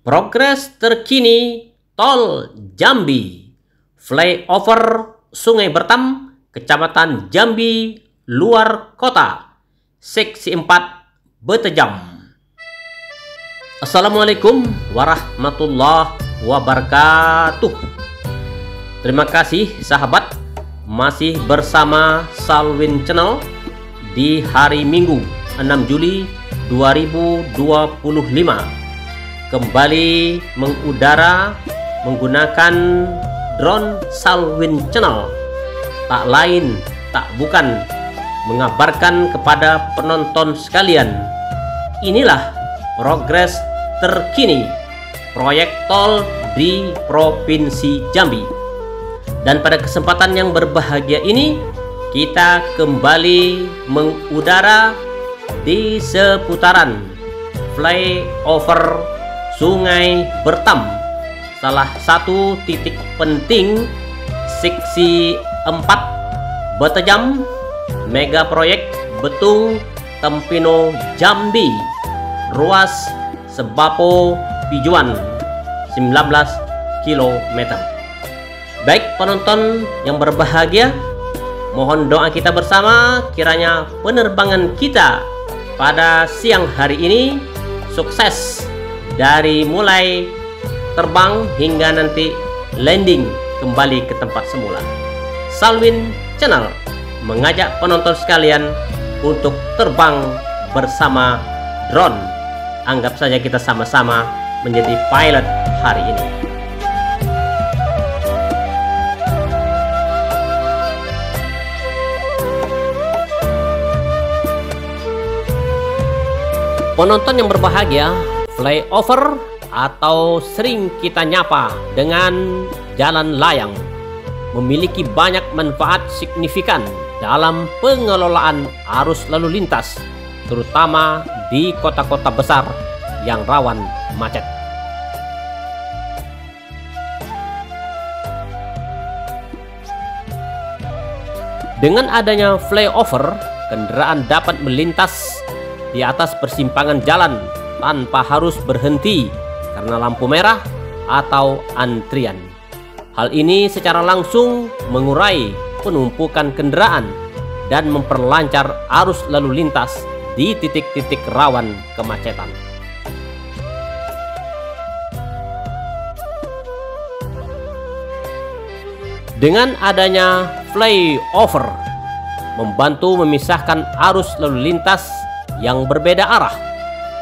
Progres terkini Tol Jambi, flyover Sungai Bertam, Kecamatan Jambi, luar kota, seksi 4, Betejam. Assalamualaikum warahmatullahi wabarakatuh. Terima kasih sahabat, masih bersama Salwin Channel di hari Minggu 6 Juli 2025. Kembali mengudara menggunakan drone Salwin Channel. Tak lain, tak bukan, mengabarkan kepada penonton sekalian, inilah progres terkini proyek tol di Provinsi Jambi. Dan pada kesempatan yang berbahagia ini, kita kembali mengudara di seputaran flyover Sungai Bertam, salah satu titik penting seksi 4 Betejam, mega proyek Betung Tempino Jambi, ruas Sebapo Pijuan 19 km. Baik penonton yang berbahagia, mohon doa kita bersama kiranya penerbangan kita pada siang hari ini sukses, dari mulai terbang hingga nanti landing kembali ke tempat semula. Salwin Channel mengajak penonton sekalian untuk terbang bersama drone. Anggap saja kita sama-sama menjadi pilot hari ini. Penonton yang berbahagia, flyover atau sering kita nyapa dengan jalan layang memiliki banyak manfaat signifikan dalam pengelolaan arus lalu lintas, terutama di kota-kota besar yang rawan macet. Dengan adanya flyover, kendaraan dapat melintas di atas persimpangan jalan tanpa harus berhenti karena lampu merah atau antrian. Hal ini secara langsung mengurai penumpukan kendaraan dan memperlancar arus lalu lintas di titik-titik rawan kemacetan. Dengan adanya flyover, membantu memisahkan arus lalu lintas yang berbeda arah,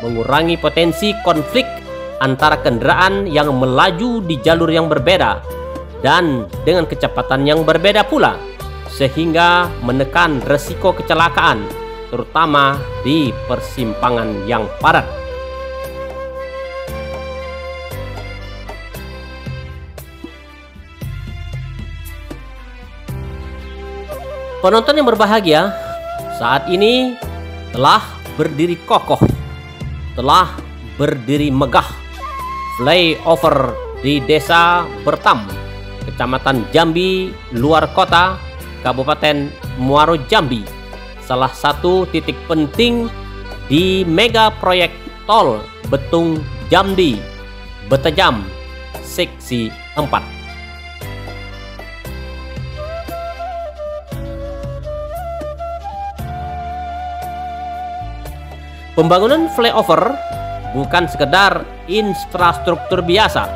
mengurangi potensi konflik antara kendaraan yang melaju di jalur yang berbeda dan dengan kecepatan yang berbeda pula, sehingga menekan resiko kecelakaan, terutama di persimpangan yang padat. Penonton yang berbahagia, saat ini telah berdiri kokoh, telah berdiri megah flyover di Desa Bertam, Kecamatan Jambi, luar kota, Kabupaten Muaro Jambi, salah satu titik penting di mega proyek tol Betung Jambi Betejam seksi 4. Pembangunan flyover bukan sekedar infrastruktur biasa,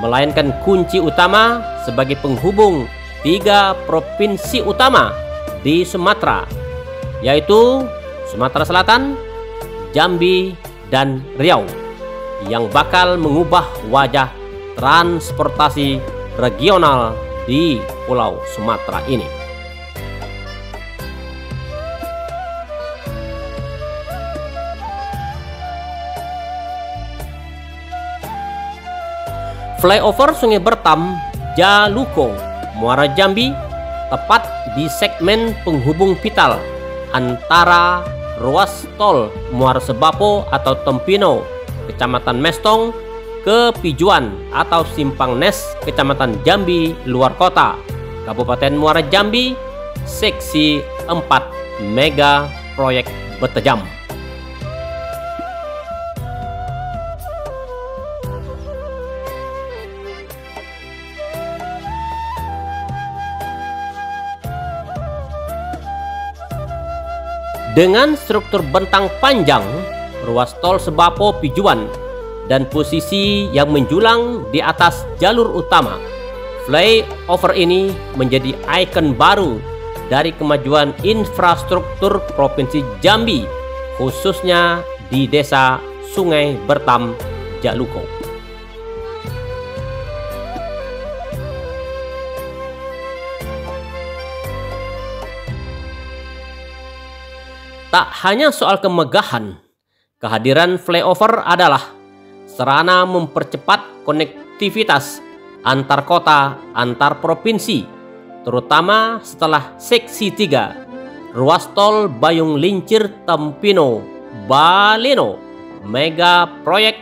melainkan kunci utama sebagai penghubung 3 provinsi utama di Sumatera, yaitu Sumatera Selatan, Jambi, dan Riau, yang bakal mengubah wajah transportasi regional di Pulau Sumatera ini. Flyover Sungai Bertam Jaluko Muara Jambi tepat di segmen penghubung vital antara ruas tol Muara Sebapo atau Tempino, Kecamatan Mestong, ke Pijuan atau Simpang Nes, Kecamatan Jambi, luar kota, Kabupaten Muara Jambi, seksi 4 mega proyek Betejam. Dengan struktur bentang panjang, ruas tol Sebapo Pijuan, dan posisi yang menjulang di atas jalur utama, flyover ini menjadi ikon baru dari kemajuan infrastruktur Provinsi Jambi, khususnya di Desa Sungai Bertam, Jaluko. Tak hanya soal kemegahan, kehadiran flyover adalah sarana mempercepat konektivitas antar kota, antar provinsi, terutama setelah Seksi 3, ruas tol Bayung Lincir Tempino Baleno, mega proyek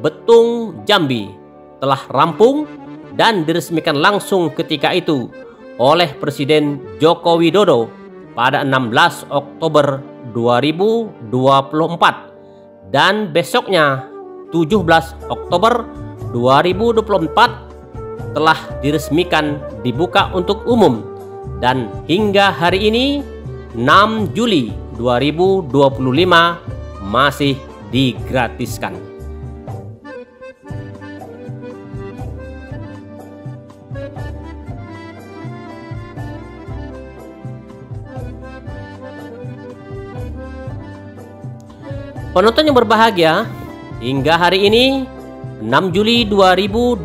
Betung Jambi, telah rampung dan diresmikan langsung ketika itu oleh Presiden Joko Widodo pada 16 Oktober 2024, dan besoknya 17 Oktober 2024 telah diresmikan dibuka untuk umum, dan hingga hari ini 6 Juli 2025 masih digratiskan. Penonton yang berbahagia, hingga hari ini 6 Juli 2025,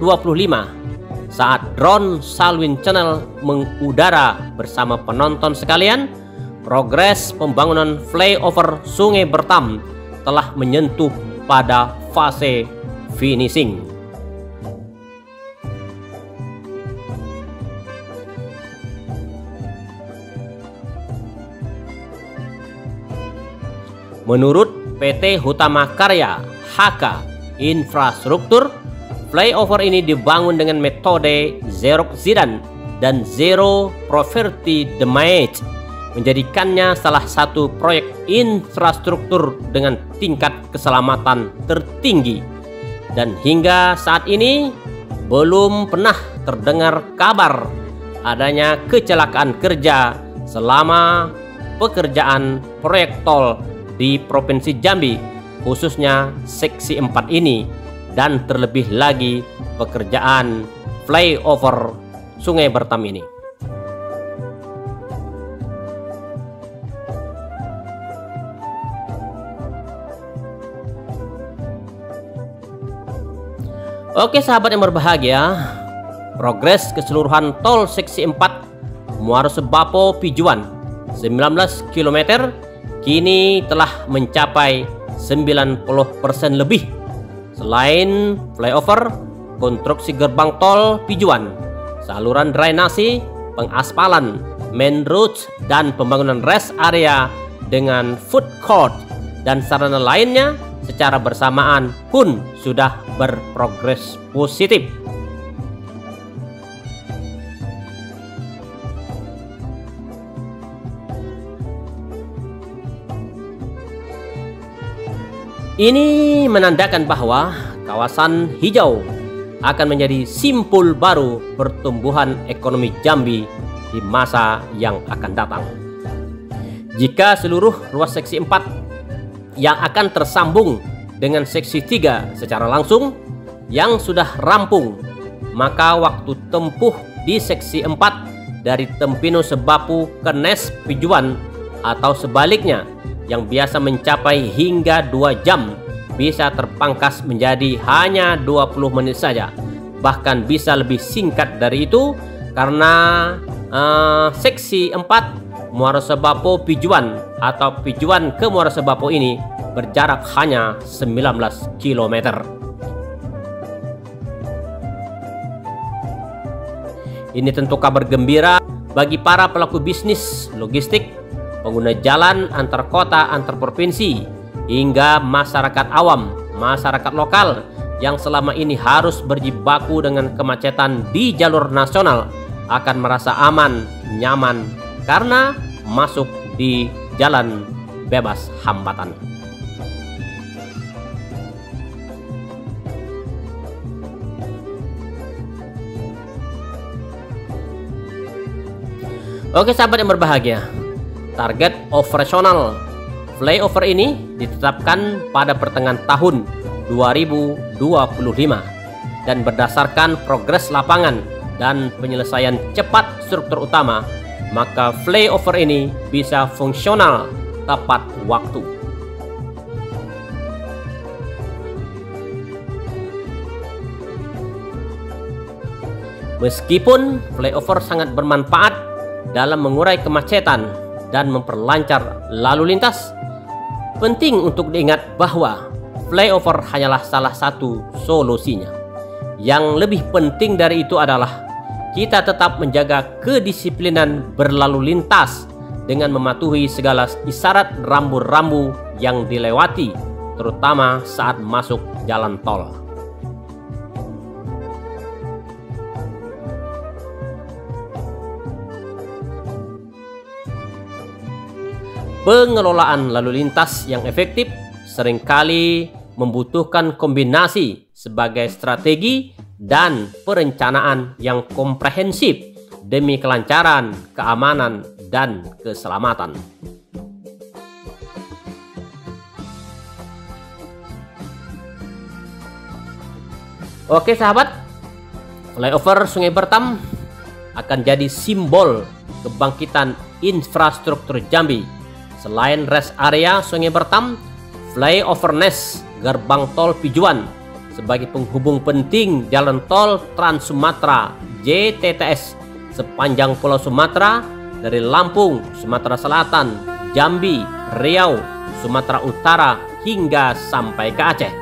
saat drone Salwin Channel mengudara bersama penonton sekalian, progres pembangunan flyover Sungai Bertam telah menyentuh pada fase finishing. Menurut PT Hutama Karya HK Infrastruktur, flyover ini dibangun dengan metode zero accident dan zero property damage, menjadikannya salah satu proyek infrastruktur dengan tingkat keselamatan tertinggi. Dan hingga saat ini belum pernah terdengar kabar adanya kecelakaan kerja selama pekerjaan proyek tol di Provinsi Jambi, khususnya Seksi 4 ini, dan terlebih lagi pekerjaan flyover Sungai Bertam ini. Oke sahabat yang berbahagia, progres keseluruhan tol Seksi 4 Muara Sebapo Pijuan 19 km kini telah mencapai 90% lebih. Selain flyover, konstruksi gerbang tol Pijuan, saluran drainase, pengaspalan, main road, dan pembangunan rest area dengan food court dan sarana lainnya secara bersamaan pun sudah berprogres positif. Ini menandakan bahwa kawasan hijau akan menjadi simpul baru pertumbuhan ekonomi Jambi di masa yang akan datang. Jika seluruh ruas Seksi 4 yang akan tersambung dengan Seksi 3 secara langsung yang sudah rampung, maka waktu tempuh di Seksi 4 dari Tempino Sebapo ke Nes Pijuan atau sebaliknya yang biasa mencapai hingga 2 jam bisa terpangkas menjadi hanya 20 menit saja. Bahkan bisa lebih singkat dari itu karena Seksi 4 Muara Sebapo Pijuan atau Pijuan ke Muara Sebapo ini berjarak hanya 19 km. Ini tentu kabar gembira bagi para pelaku bisnis logistik, pengguna jalan antar kota, antar provinsi, hingga masyarakat awam, masyarakat lokal yang selama ini harus berjibaku dengan kemacetan di jalur nasional akan merasa aman, nyaman karena masuk di jalan bebas hambatan. Oke sahabat yang berbahagia, target operasional Flyover ini ditetapkan pada pertengahan tahun 2025 dan berdasarkan progres lapangan dan penyelesaian cepat struktur utama, maka flyover ini bisa fungsional tepat waktu. Meskipun flyover sangat bermanfaat dalam mengurai kemacetan dan memperlancar lalu lintas, penting untuk diingat bahwa flyover hanyalah salah satu solusinya. Yang lebih penting dari itu adalah kita tetap menjaga kedisiplinan berlalu lintas dengan mematuhi segala isyarat rambu-rambu yang dilewati, terutama saat masuk jalan tol. Pengelolaan lalu lintas yang efektif seringkali membutuhkan kombinasi sebagai strategi dan perencanaan yang komprehensif demi kelancaran, keamanan, dan keselamatan. Oke sahabat, flyover Sungai Bertam akan jadi simbol kebangkitan infrastruktur Jambi. Selain rest area Sungai Bertam, flyover Nes Gerbang Tol Pijuan sebagai penghubung penting jalan tol Trans Sumatera JTTS sepanjang Pulau Sumatera dari Lampung, Sumatera Selatan, Jambi, Riau, Sumatera Utara hingga sampai ke Aceh.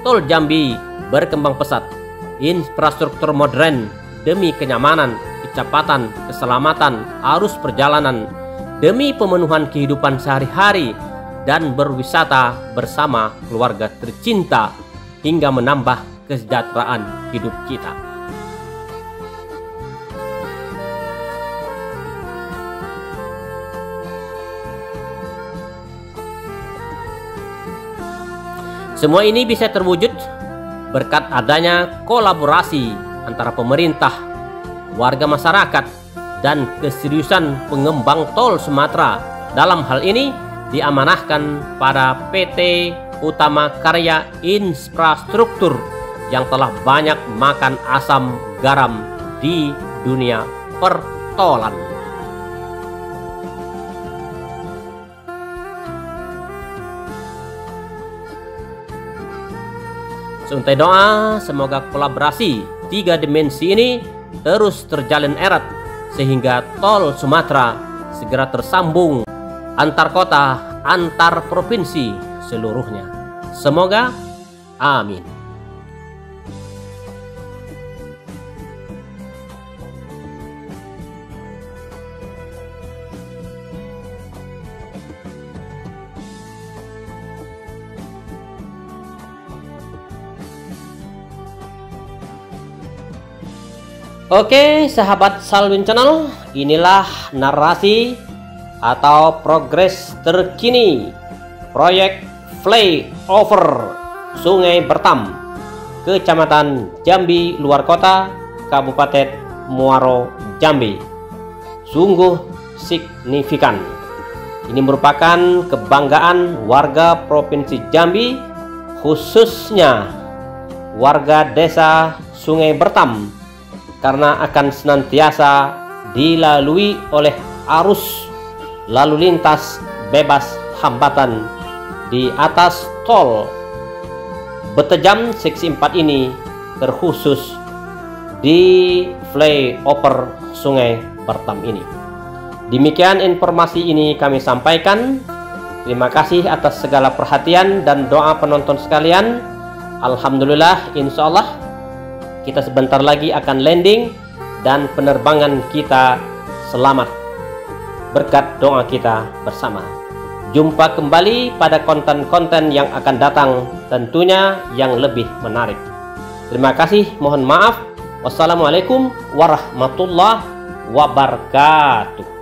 Tol Jambi berkembang pesat, infrastruktur modern demi kenyamanan, kecepatan, keselamatan arus perjalanan, demi pemenuhan kehidupan sehari-hari dan berwisata bersama keluarga tercinta hingga menambah kesejahteraan hidup kita. Semua ini bisa terwujud berkat adanya kolaborasi antara pemerintah, warga masyarakat, dan keseriusan pengembang tol Sumatera. Dalam hal ini diamanahkan pada PT Utama Karya Infrastruktur yang telah banyak makan asam garam di dunia pertolan. Suntai doa semoga kolaborasi tiga dimensi ini terus terjalin erat sehingga tol Sumatera segera tersambung antar kota, antar provinsi seluruhnya. Semoga amin. Oke sahabat Salwin Channel, inilah narasi atau progres terkini proyek flyover Sungai Bertam, Kecamatan Jambi Luar Kota, Kabupaten Muaro Jambi. Sungguh signifikan. Ini merupakan kebanggaan warga Provinsi Jambi, khususnya warga desa Sungai Bertam, karena akan senantiasa dilalui oleh arus lalu lintas bebas hambatan di atas tol Betejam seksi 4 ini, terkhusus di flyover Sungai Bertam ini. Demikian informasi ini kami sampaikan. Terima kasih atas segala perhatian dan doa penonton sekalian. Alhamdulillah, insya Allah kita sebentar lagi akan landing dan penerbangan kita selamat berkat doa kita bersama. Jumpa kembali pada konten-konten yang akan datang, tentunya yang lebih menarik. Terima kasih, mohon maaf. Wassalamualaikum warahmatullahi wabarakatuh.